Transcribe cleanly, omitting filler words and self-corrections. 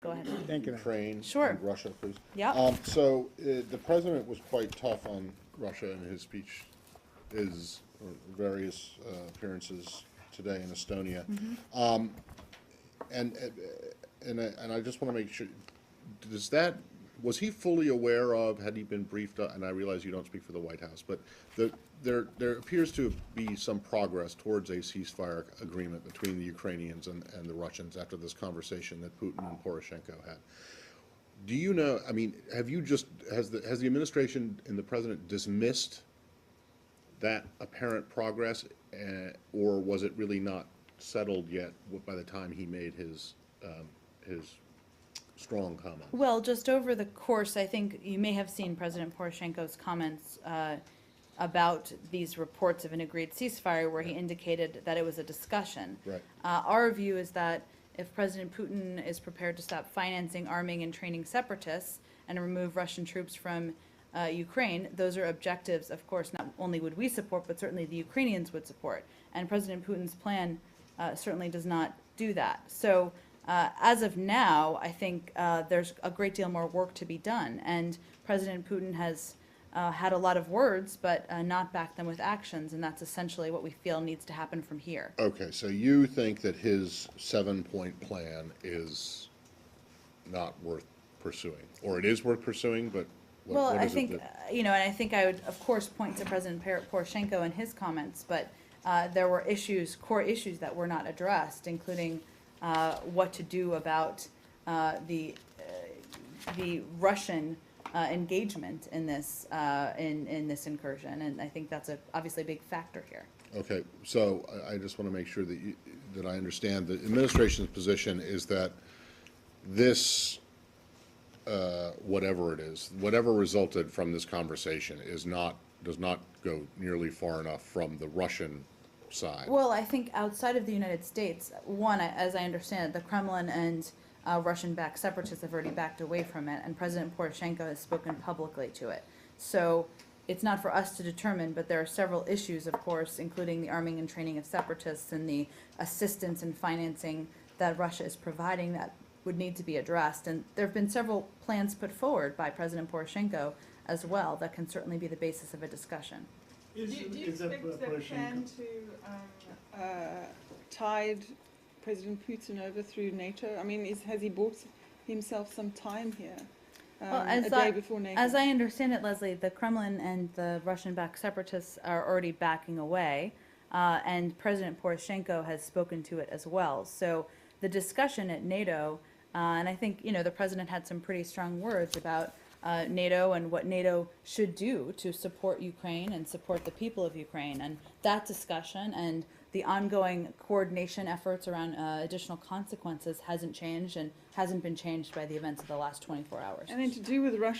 Go ahead. Thank you. Ukraine Sure. and Russia, please. Yeah. So the president was quite tough on Russia in his speech, his various appearances today in Estonia. And I just want to make sure, was he fully aware of, had he been briefed, and I realize you don't speak for the White House, but there appears to be some progress towards a ceasefire agreement between the Ukrainians and the Russians after this conversation that Putin and Poroshenko had. Do you know, I mean, has the administration and the president dismissed that apparent progress, or was it really not settled yet by the time he made his strong comment? Well, just over the course, I think you may have seen President Poroshenko's comments about these reports of an agreed ceasefire, where he indicated that it was a discussion. Right. Our view is that if President Putin is prepared to stop financing, arming, and training separatists and remove Russian troops from Ukraine, those are objectives, of course, not only would we support, but certainly the Ukrainians would support. And President Putin's plan certainly does not do that. So as of now, I think there's a great deal more work to be done. And President Putin has had a lot of words, but not backed them with actions. And that's essentially what we feel needs to happen from here. Okay, so you think that his 7-point plan is not worth pursuing, or it is worth pursuing, but what I is it think, that- you know, and I think I would, of course, point to President Poroshenko and his comments, but there were core issues that were not addressed, including what to do about the Russian engagement in this in this incursion, and I think that's obviously a big factor here. Okay, so I just want to make sure that I understand. The administration's position is that this, whatever it is, whatever resulted from this conversation does not go nearly far enough from the Russian side. Well, I think outside of the United States, one, as I understand it, the Kremlin and Russian-backed separatists have already backed away from it, and President Poroshenko has spoken publicly to it. So it's not for us to determine, but there are several issues, of course, including the arming and training of separatists and the assistance and financing that Russia is providing that would need to be addressed. And there have been several plans put forward by President Poroshenko as well that can certainly be the basis of a discussion. Do you expect the plan to tide President Putin over through NATO? I mean, has he bought himself some time here? Well, a day before NATO? as I understand it, Leslie, the Kremlin and the Russian-backed separatists are already backing away, and President Poroshenko has spoken to it as well. So the discussion at NATO, and I think, you know, the president had some pretty strong words about NATO and what NATO should do to support Ukraine and support the people of Ukraine. And that discussion and the ongoing coordination efforts around additional consequences hasn't changed and hasn't been changed by the events of the last 24 hours. And then to do with Russia.